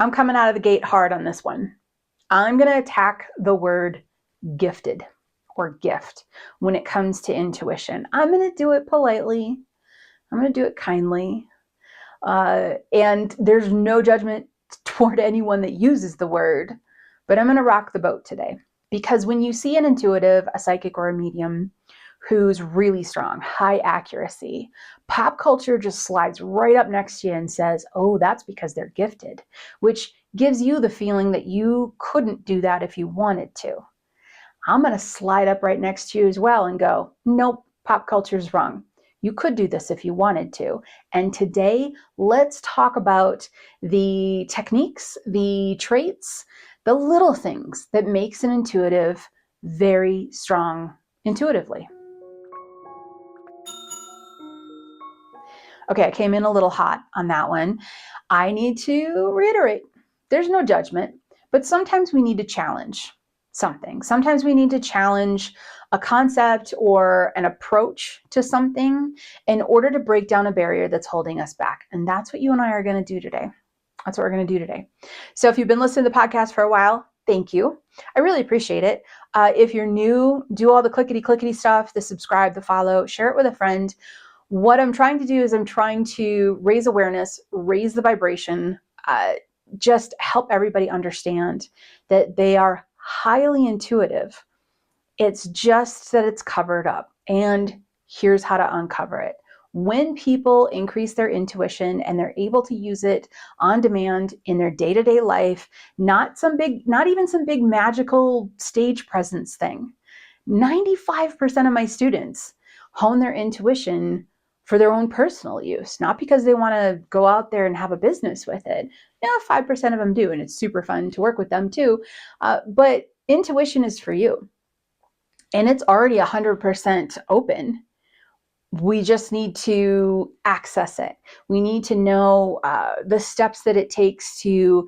I'm coming out of the gate hard on this one. I'm going to attack the word gifted or gift when it comes to intuition. I'm going to do it politely. I'm going to do it kindly. And there's no judgment toward anyone that uses the word, but I'm going to rock the boat today. Because when you see an intuitive, a psychic, or a medium who's really strong, high accuracy, pop culture just slides right up next to you and says, oh, that's because they're gifted, which gives you the feeling that you couldn't do that if you wanted to. I'm going to slide up right next to you as well and go, nope, pop culture's wrong. You could do this if you wanted to. And today, let's talk about the techniques, the traits, the little things that makes an intuitive very strong intuitively. Okay, I came in a little hot on that one. I need to reiterate, there's no judgment, but sometimes we need to challenge something. Sometimes we need to challenge a concept or an approach to something in order to break down a barrier that's holding us back. And that's what you and I are going to do today. That's what we're going to do today. So if you've been listening to the podcast for a while, thank you. I really appreciate it. If you're new, do all the clickety stuff, the subscribe, the follow, share it with a friend. What I'm trying to do is I'm trying to raise awareness, raise the vibration, just help everybody understand that they are highly intuitive. It's just that it's covered up. And here's how to uncover it. When people increase their intuition and they're able to use it on demand in their day-to-day life, not even some big magical stage presence thing. 95% of my students hone their intuition for their own personal use, not because they want to go out there and have a business with it. 5% of them do, and it's super fun to work with them too. But intuition is for you. And it's already 100% open. We just need to access it. We need to know the steps that it takes to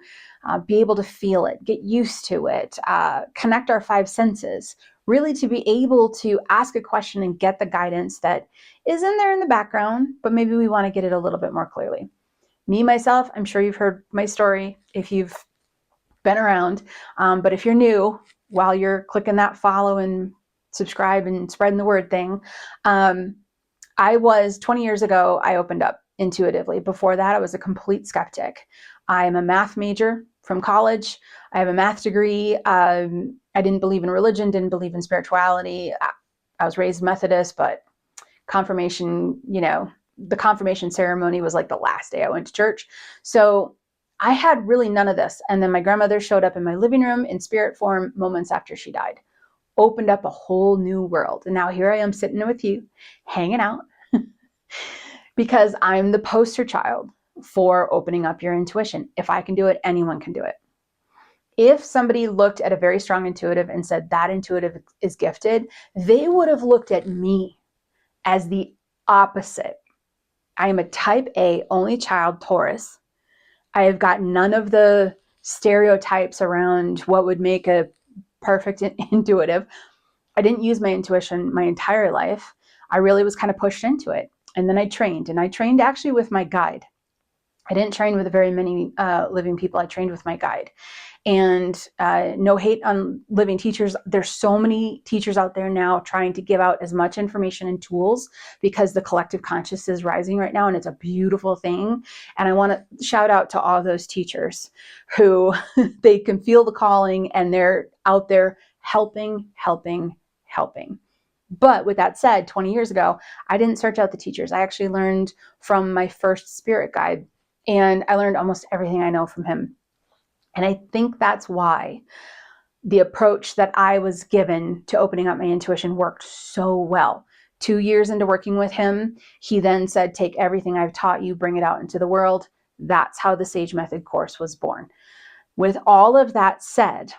be able to feel it, get used to it, connect our five senses, really to be able to ask a question and get the guidance that is in there in the background, but maybe we want to get it a little bit more clearly. Me, myself, I'm sure you've heard my story if you've been around, but if you're new, while you're clicking that follow and subscribe and spreading the word thing, I was 20 years ago, I opened up intuitively. Before that, I was a complete skeptic. I'm a math major from college. I have a math degree. I didn't believe in religion, didn't believe in spirituality. I was raised Methodist, but confirmation, the confirmation ceremony was like the last day I went to church. So I had really none of this. And then my grandmother showed up in my living room in spirit form moments after she died. Opened up a whole new world. And now here I am sitting with you, hanging out, because I'm the poster child for opening up your intuition. If I can do it, anyone can do it. If somebody looked at a very strong intuitive and said that intuitive is gifted, they would have looked at me as the opposite. I am a type A, only child, Taurus. I have got none of the stereotypes around what would make a perfect intuitive. I didn't use my intuition my entire life. I really was kind of pushed into it. And then I trained actually with my guide. I didn't train with very many living people. I trained with my guide. And no hate on living teachers. There's so many teachers out there now trying to give out as much information and tools because the collective conscious is rising right now, and it's a beautiful thing. And I want to shout out to all those teachers who they can feel the calling and they're out there helping. But with that said, 20 years ago, I didn't search out the teachers. I actually learned from my first spirit guide, and I learned almost everything I know from him. And I think that's why the approach that I was given to opening up my intuition worked so well. 2 years into working with him, he then said, take everything I've taught you, bring it out into the world. That's how the Sage Method course was born. With all of that said,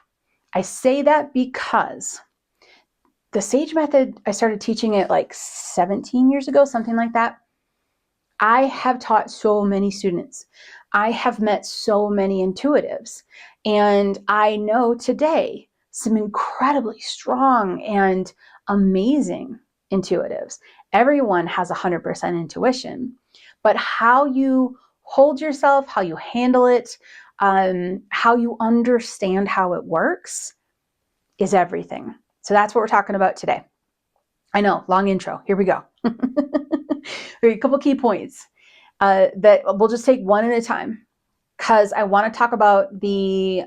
I say that because the Sage Method, I started teaching it like 17 years ago, something like that. I have taught so many students. I have met so many intuitives. And I know today some incredibly strong and amazing intuitives. Everyone has 100% intuition. But how you hold yourself, how you handle it, how you understand how it works is everything. So that's what we're talking about today. I know, long intro. Here we go. A couple key points that we'll just take one at a time, because I want to talk about the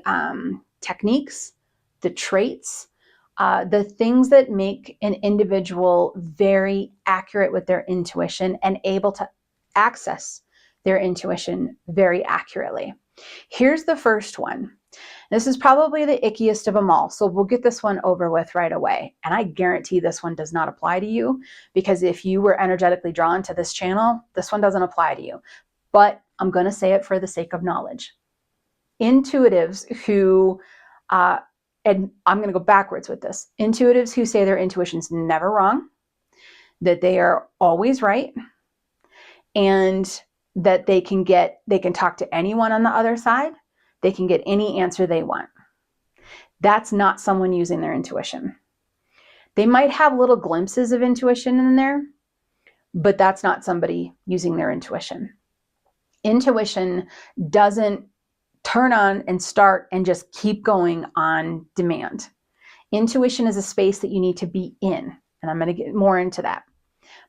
techniques, the traits, the things that make an individual very accurate with their intuition and able to access their intuition very accurately. Here's the first one. This is probably the ickiest of them all, so we'll get this one over with right away. And I guarantee this one does not apply to you, because if you were energetically drawn to this channel, this one doesn't apply to you. But I'm going to say it for the sake of knowledge. Intuitives who, and I'm going to go backwards with this, intuitives who say their intuition's never wrong, that they are always right, and that they can talk to anyone on the other side, they can get any answer they want. That's not someone using their intuition. They might have little glimpses of intuition in there, but that's not somebody using their intuition. Intuition doesn't turn on and start and just keep going on demand. Intuition is a space that you need to be in, and I'm going to get more into that.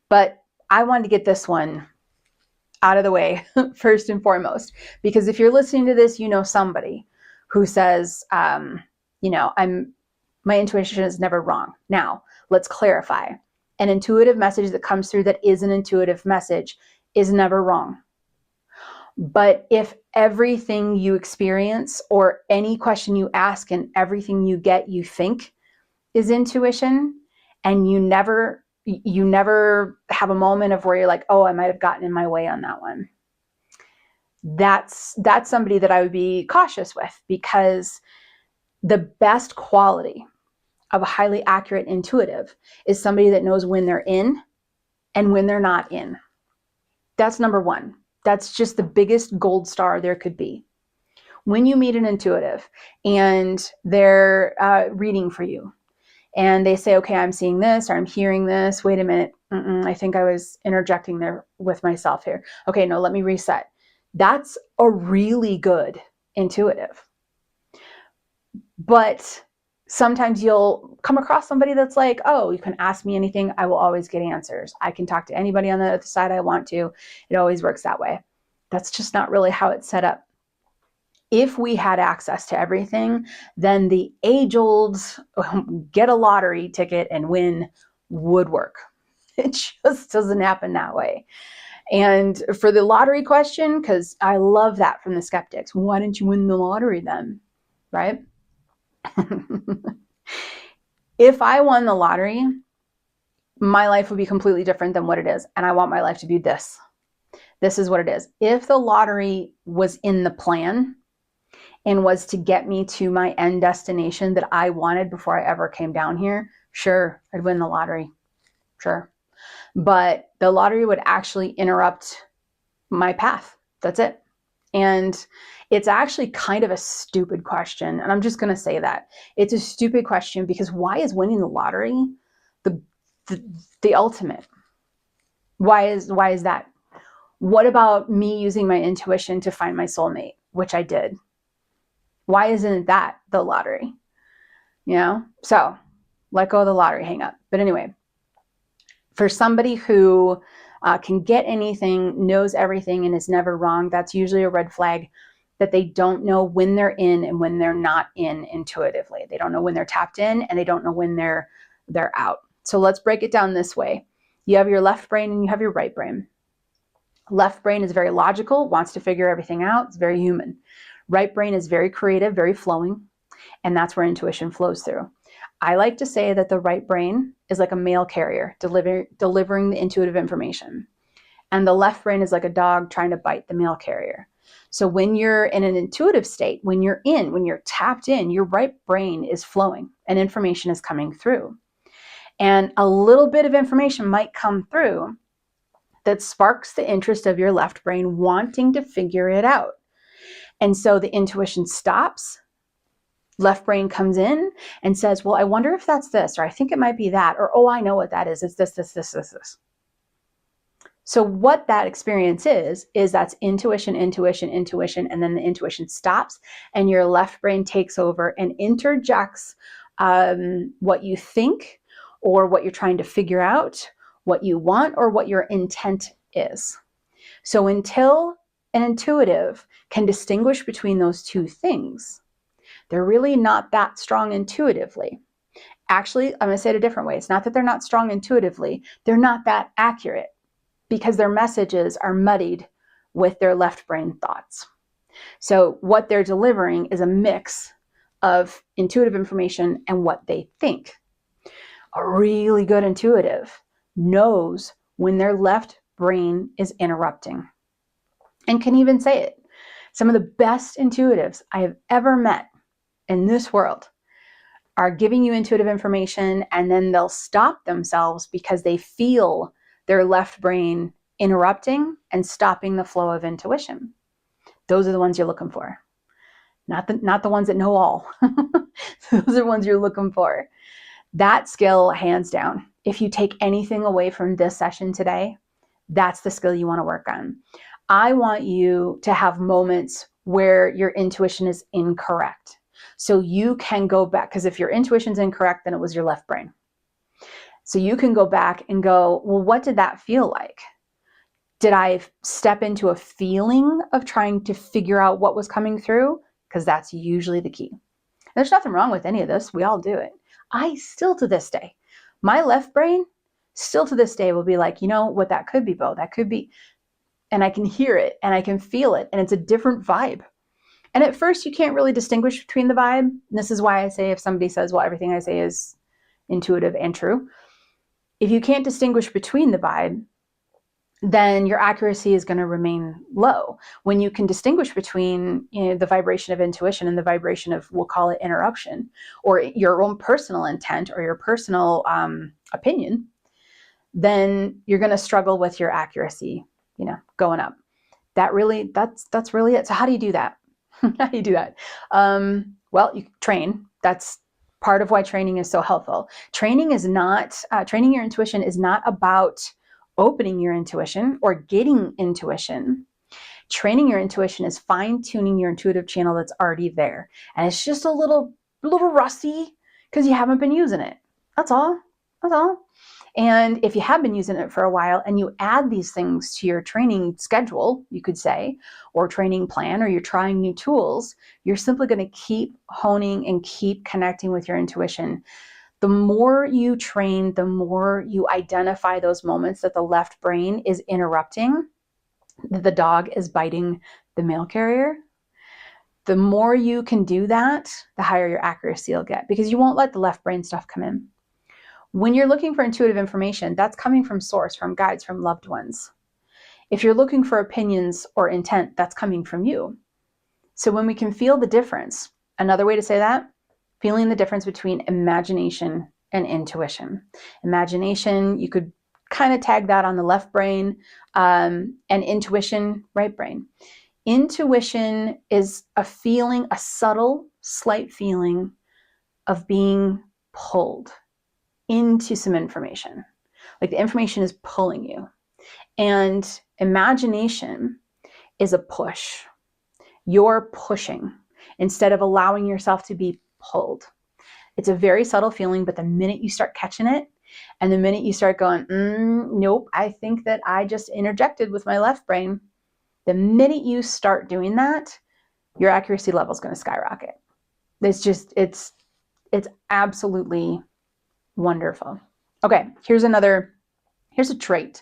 But I wanted to get this one out of the way first and foremost, because if you're listening to this, you know somebody who says, my intuition is never wrong. Now, let's clarify. An intuitive message that comes through that is an intuitive message is never wrong. But if everything you experience or any question you ask and everything you get, you think is intuition, and you never have a moment of where you're like, oh, I might have gotten in my way on that one, that's somebody that I would be cautious with, because the best quality of a highly accurate intuitive is somebody that knows when they're in and when they're not in. That's number one. That's just the biggest gold star there could be. When you meet an intuitive and they're reading for you, and they say, okay, I'm seeing this, or I'm hearing this. Wait a minute. I think I was interjecting there with myself here. Okay, no, let me reset. That's a really good intuitive. But sometimes you'll come across somebody that's like, oh, you can ask me anything. I will always get answers. I can talk to anybody on the other side I want to. It always works that way. That's just not really how it's set up. If we had access to everything, then the age-old get a lottery ticket and win would work. It just doesn't happen that way. And for the lottery question, because I love that from the skeptics, why didn't you win the lottery then? Right? If I won the lottery, my life would be completely different than what it is. And I want my life to be this. This is what it is. If the lottery was in the plan and was to get me to my end destination that I wanted before I ever came down here, sure, I'd win the lottery. Sure. But the lottery would actually interrupt my path. That's it. And it's actually kind of a stupid question. And I'm just going to say that. It's a stupid question, because why is winning the lottery the ultimate? Why is that? What about me using my intuition to find my soulmate, which I did? Why isn't that the lottery? So let go of the lottery hang up. But anyway, for somebody who can get anything, knows everything, and is never wrong, that's usually a red flag that they don't know when they're in and when they're not in intuitively. They don't know when they're tapped in, and they don't know when they're out. So let's break it down this way. You have your left brain and you have your right brain. Left brain is very logical, wants to figure everything out. It's very human. Right brain is very creative, very flowing, and that's where intuition flows through. I like to say that the right brain is like a mail carrier delivering the intuitive information. And the left brain is like a dog trying to bite the mail carrier. So when you're in an intuitive state, when you're tapped in, your right brain is flowing and information is coming through. And a little bit of information might come through that sparks the interest of your left brain wanting to figure it out. And so the intuition stops. Left brain comes in and says, well, I wonder if that's this, or I think it might be that, or, oh, I know what that is. It's this. So what that experience is that's intuition, intuition, intuition, and then the intuition stops and your left brain takes over and interjects what you think or what you're trying to figure out, what you want, or what your intent is. So until an intuitive can distinguish between those two things, they're really not that strong intuitively. Actually, I'm going to say it a different way. It's not that they're not strong intuitively, they're not that accurate because their messages are muddied with their left brain thoughts. So what they're delivering is a mix of intuitive information and what they think. A really good intuitive knows when their left brain is interrupting and can even say it. Some of the best intuitives I have ever met in this world are giving you intuitive information and then they'll stop themselves because they feel their left brain interrupting and stopping the flow of intuition. Those are the ones you're looking for. Not the ones that know all. Those are the ones you're looking for. That skill, hands down, if you take anything away from this session today, that's the skill you want to work on. I want you to have moments where your intuition is incorrect. So you can go back, because if your intuition's incorrect, then it was your left brain. So you can go back and go, well, what did that feel like? Did I step into a feeling of trying to figure out what was coming through? Because that's usually the key. There's nothing wrong with any of this. We all do it. I still to this day, my left brain still to this day will be like, you know what that could be, Bo? That could be. And I can hear it and I can feel it. And it's a different vibe. And at first you can't really distinguish between the vibe. And this is why I say if somebody says, well, everything I say is intuitive and true. If you can't distinguish between the vibe, then your accuracy is going to remain low. When you can distinguish between the vibration of intuition and the vibration of, we'll call it interruption, or your own personal intent or your personal opinion, then you're going to struggle with your accuracy, going up. That's really it. So how do you do that? How do you do that? Well, you train. That's part of why training is so helpful. Training your intuition is not about opening your intuition or getting intuition. Training your intuition is fine-tuning your intuitive channel that's already there. And it's just a little rusty because you haven't been using it. That's all. And if you have been using it for a while and you add these things to your training schedule, you could say, or training plan, or you're trying new tools, you're simply going to keep honing and keep connecting with your intuition. The more you train, the more you identify those moments that the left brain is interrupting, that the dog is biting the mail carrier. The more you can do that, the higher your accuracy will get because you won't let the left brain stuff come in. When you're looking for intuitive information, that's coming from source, from guides, from loved ones. If you're looking for opinions or intent, that's coming from you. So when we can feel the difference, another way to say that, feeling the difference between imagination and intuition. Imagination, you could kind of tag that on the left brain, and intuition, right brain. Intuition is a feeling, a subtle, slight feeling of being pulled into some information. Like the information is pulling you. And imagination is a push. You're pushing instead of allowing yourself to be pulled. It's a very subtle feeling, but the minute you start catching it, and the minute you start going, nope, I think that I just interjected with my left brain, the minute you start doing that, your accuracy level is going to skyrocket. It's absolutely wonderful. Okay, here's another trait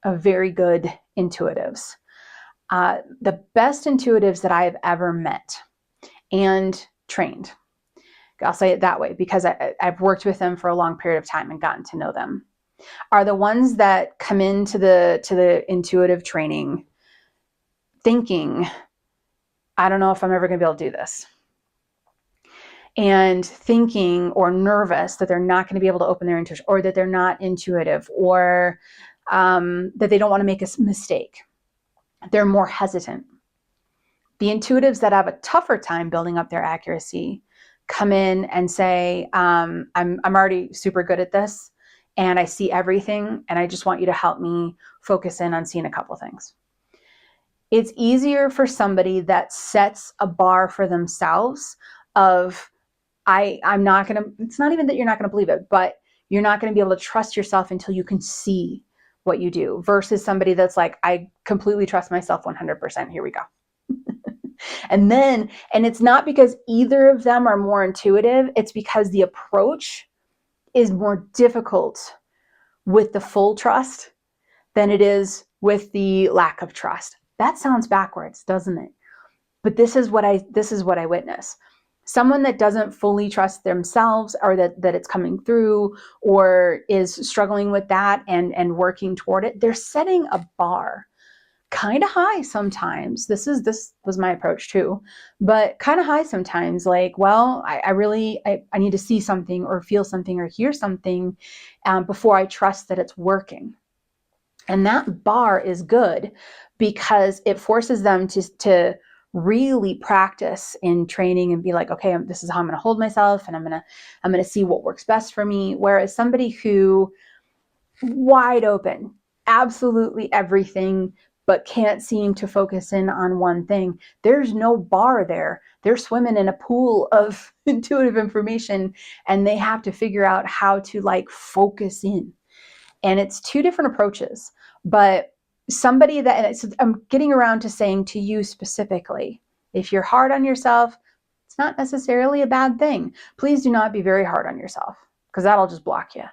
of very good intuitives. The best intuitives that I have ever met and trained, I'll say it that way because I've worked with them for a long period of time and gotten to know them, are the ones that come into the intuitive training thinking, I don't know if I'm ever going to be able to do this. And thinking or nervous that they're not going to be able to open their intuition, or that they're not intuitive, or that they don't want to make a mistake. They're more hesitant. The intuitives that have a tougher time building up their accuracy come in and say, I'm already super good at this, and I see everything, and I just want you to help me focus in on seeing a couple things. It's easier for somebody that sets a bar for themselves of, I'm not going to, it's not even that you're not going to believe it, but you're not going to be able to trust yourself until you can see what you do, versus somebody that's like, I completely trust myself 100%. Here we go. And it's not because either of them are more intuitive. It's because the approach is more difficult with the full trust than it is with the lack of trust. That sounds backwards, doesn't it? But this is what I witness. Someone that doesn't fully trust themselves, or that it's coming through, or is struggling with that and working toward it, they're setting a bar kind of high sometimes. This was my approach too, but kind of high sometimes. Like, well, I need to see something or feel something or hear something before I trust that it's working. And that bar is good because it forces them to really practice in training and be like, okay, this is how I'm going to hold myself, and I'm going to see what works best for me. Whereas somebody who wide open, absolutely everything, but can't seem to focus in on one thing, there's no bar there. They're swimming in a pool of intuitive information, and they have to figure out how to like focus in. And it's two different approaches. But somebody that, I'm getting around to saying to you specifically, if you're hard on yourself, it's not necessarily a bad thing. Please do not be very hard on yourself, because that'll just block you.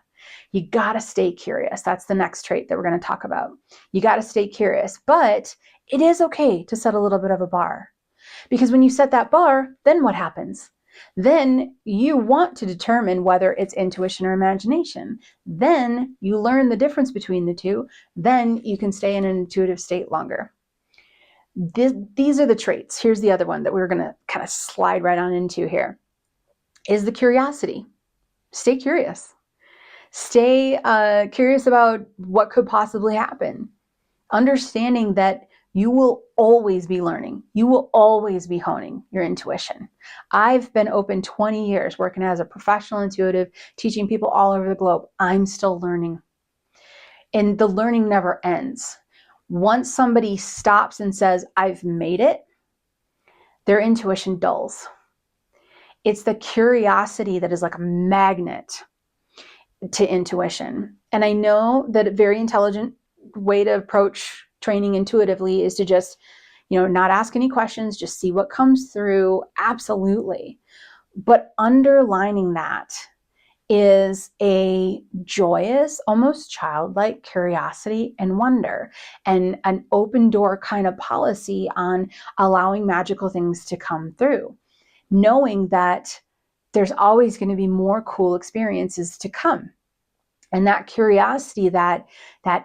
You got to stay curious. That's the next trait that we're going to talk about. You got to stay curious, but it is okay to set a little bit of a bar, because when you set that bar, then what happens? Then you want to determine whether it's intuition or imagination. Then you learn the difference between the two. Then you can stay in an intuitive state longer. These are the traits. Here's the other one that we're going to kind of slide right on into here, is the curiosity. Stay curious. Stay curious about what could possibly happen. Understanding that you will always be learning. You will always be honing your intuition. I've been open 20 years working as a professional intuitive, teaching people all over the globe. I'm still learning. And the learning never ends. Once somebody stops and says, I've made it, their intuition dulls. It's the curiosity that is like a magnet to intuition. And I know that a very intelligent way to approach training intuitively is to just, not ask any questions, just see what comes through. Absolutely. But underlining that is a joyous, almost childlike curiosity and wonder, and an open door kind of policy on allowing magical things to come through, knowing that there's always going to be more cool experiences to come. And that curiosity, that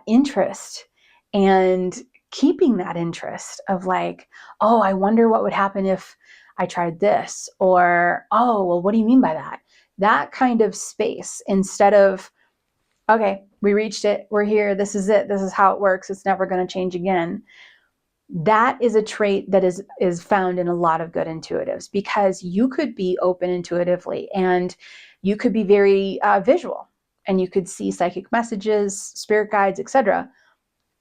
interest, and keeping that interest of like, oh, I wonder what would happen if I tried this, or, oh, well, what do you mean by that? That kind of space, instead of, okay, we reached it, we're here, this is it, this is how it works, it's never going to change again. That is a trait that is found in a lot of good intuitives, because you could be open intuitively and you could be very visual, and you could see psychic messages, spirit guides, etc.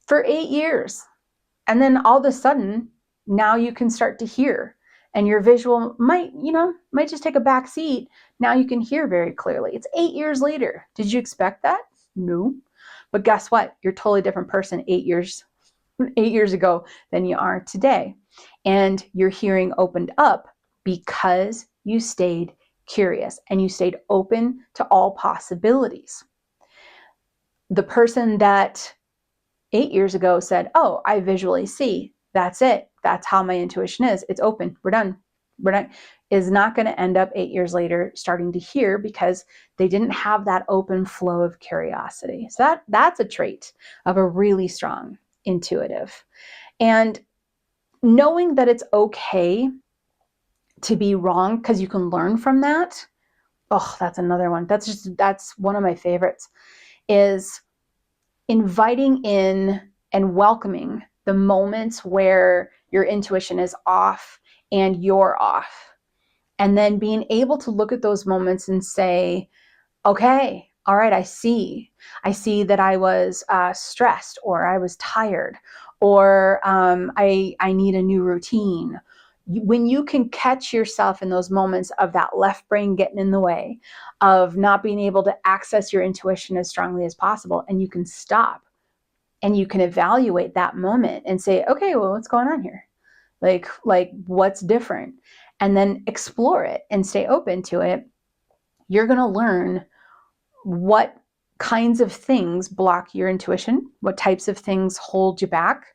for 8 years. And then all of a sudden, now you can start to hear, and your visual might just take a back seat. Now you can hear very clearly. It's 8 years later. Did you expect that? No. But guess what? You're a totally different person 8 years ago than you are today. And your hearing opened up because you stayed curious and you stayed open to all possibilities. The person that 8 years ago said, oh, I visually see, that's it, that's how my intuition is, it's open, we're done, is not going to end up 8 years later starting to hear, because they didn't have that open flow of curiosity. So that's a trait of a really strong intuitive. And knowing that it's okay to be wrong, because you can learn from that. Oh, that's another one. That's one of my favorites, is inviting in and welcoming the moments where your intuition is off and you're off. And then being able to look at those moments and say, okay, all right, I see that I was stressed, or I was tired, or I need a new routine. When you can catch yourself in those moments of that left brain getting in the way, of not being able to access your intuition as strongly as possible, and you can stop and you can evaluate that moment and say, okay, well, what's going on here? Like what's different? And then explore it and stay open to it. You're going to learn what kinds of things block your intuition, what types of things hold you back,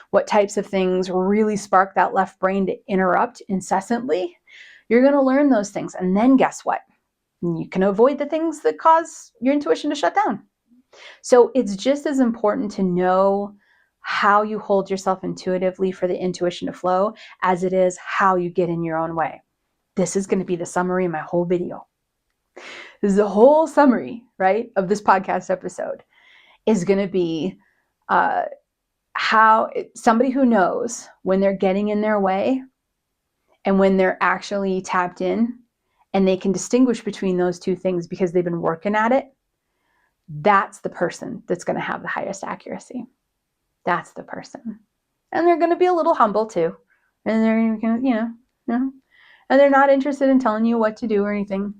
what types of things really spark that left brain to interrupt incessantly. You're going to learn those things. And then guess what? You can avoid the things that cause your intuition to shut down. So it's just as important to know how you hold yourself intuitively for the intuition to flow as it is how you get in your own way. This is going to be the summary of my whole video. This is the whole summary, right, of this podcast episode is going to be how somebody who knows when they're getting in their way and when they're actually tapped in, and they can distinguish between those two things because they've been working at it. That's the person that's going to have the highest accuracy. That's the person. And they're going to be a little humble too. And they're going to, and they're not interested in telling you what to do or anything.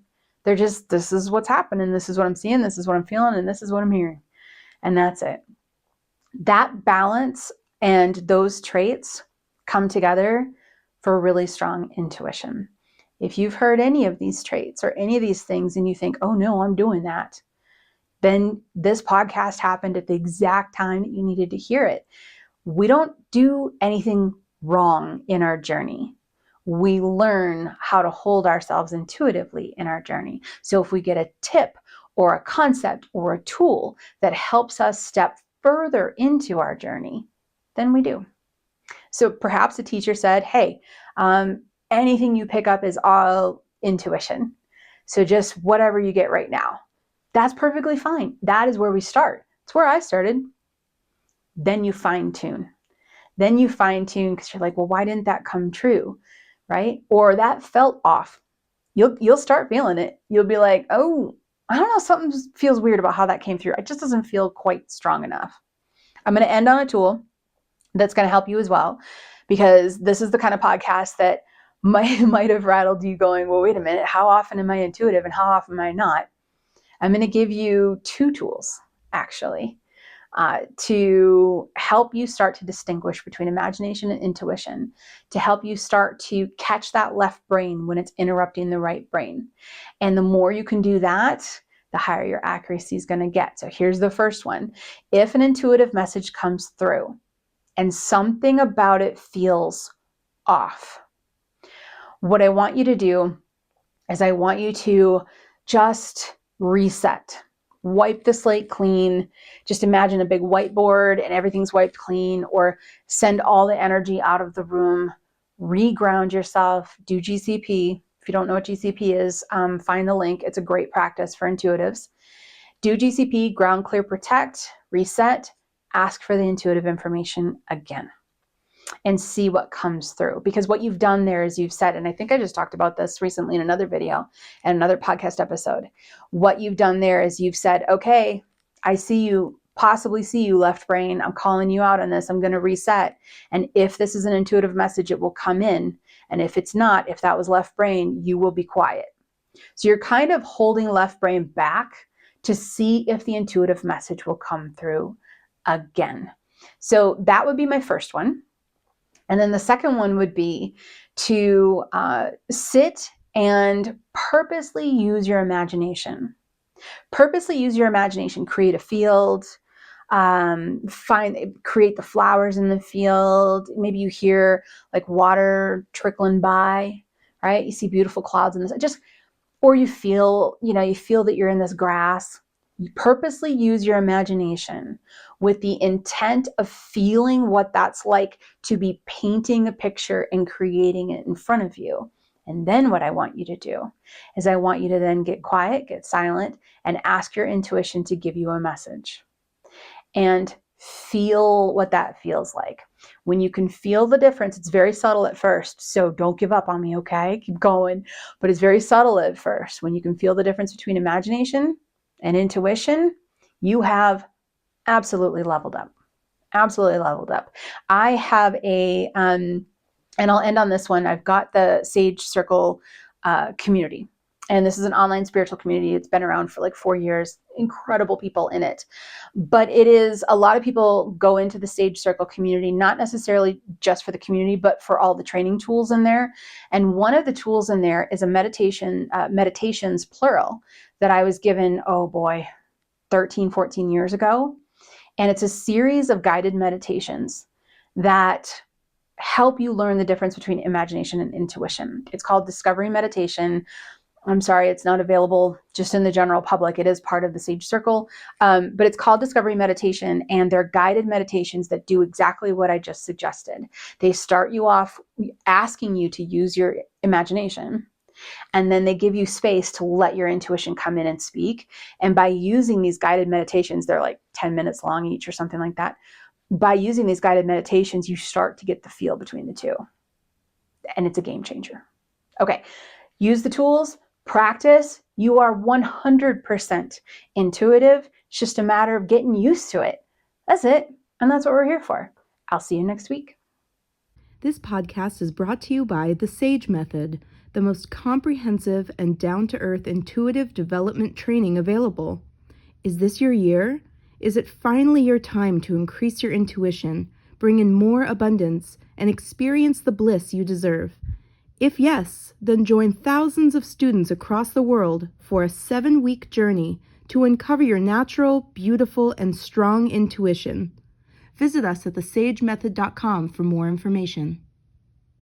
They're just, this is what's happening. This is what I'm seeing. This is what I'm feeling. And this is what I'm hearing. And that's it. That balance and those traits come together for really strong intuition. If you've heard any of these traits or any of these things and you think, oh no, I'm doing that, then this podcast happened at the exact time that you needed to hear it. We don't do anything wrong in our journey. We learn how to hold ourselves intuitively in our journey. So if we get a tip or a concept or a tool that helps us step further into our journey, then we do. So perhaps a teacher said, hey, anything you pick up is all intuition. So just whatever you get right now. That's perfectly fine. That is where we start. It's where I started. Then you fine tune. Because you're like, well, why didn't that come true? Right? Or that felt off. You'll start feeling it. You'll be like, oh, I don't know, something feels weird about how that came through. It just doesn't feel quite strong enough. I'm going to end on a tool that's going to help you as well, because this is the kind of podcast that might have rattled you going, well, wait a minute, how often am I intuitive and how often am I not? I'm going to give you 2 tools, actually, to help you start to distinguish between imagination and intuition, to help you start to catch that left brain when it's interrupting the right brain. And the more you can do that, the higher your accuracy is going to get. So here's the first one. If an intuitive message comes through and something about it feels off, what I want you to do is I want you to just reset, wipe the slate clean. Just imagine a big whiteboard and everything's wiped clean, or send all the energy out of the room, reground yourself, do GCP. If you don't know what GCP is, find the link. It's a great practice for intuitives. Do GCP, ground, clear, protect, reset, ask for the intuitive information again, and see what comes through. Because what you've done there is you've said, and I think I just talked about this recently in another video and another podcast episode. What you've done there is you've said, okay, I possibly see you, left brain. I'm calling you out on this. I'm going to reset. And if this is an intuitive message, it will come in. And if it's not, if that was left brain, you will be quiet. So you're kind of holding left brain back to see if the intuitive message will come through again. So that would be my first one. And then the second one would be to sit and purposely use your imagination. Purposely use your imagination. Create a field. Create the flowers in the field. Maybe you hear like water trickling by, right? You see beautiful clouds in this. Or you feel that you're in this grass. You purposely use your imagination with the intent of feeling what that's like to be painting a picture and creating it in front of you. And then what I want you to do is I want you to then get quiet, get silent, and ask your intuition to give you a message. And feel what that feels like. When you can feel the difference, it's very subtle at first, so don't give up on me, okay? Keep going. But it's very subtle at first. When you can feel the difference between imagination and intuition, you have absolutely leveled up. Absolutely leveled up. I have and I'll end on this one. I've got the Sage Circle community. And this is an online spiritual community. It's been around for like 4 years. Incredible people in it. But it is, a lot of people go into the Sage Circle community, not necessarily just for the community, but for all the training tools in there. And one of the tools in there is a meditations plural that I was given, 13, 14 years ago. And it's a series of guided meditations that help you learn the difference between imagination and intuition. It's called Discovery Meditation. I'm sorry, it's not available just in the general public. It is part of the Sage Circle, but it's called Discovery Meditation, and they're guided meditations that do exactly what I just suggested. They start you off asking you to use your imagination, and then they give you space to let your intuition come in and speak. And by using these guided meditations, they're like 10 minutes long each or something like that. By using these guided meditations, you start to get the feel between the two. And it's a game changer. Okay, use the tools, practice. You are 100% intuitive. It's just a matter of getting used to it. That's it. And that's what we're here for. I'll see you next week. This podcast is brought to you by the SAGE Method, the most comprehensive and down-to-earth intuitive development training available. Is this your year? Is it finally your time to increase your intuition, bring in more abundance, and experience the bliss you deserve? If yes, then join thousands of students across the world for a 7-week journey to uncover your natural, beautiful, and strong intuition. Visit us at thesagemethod.com for more information.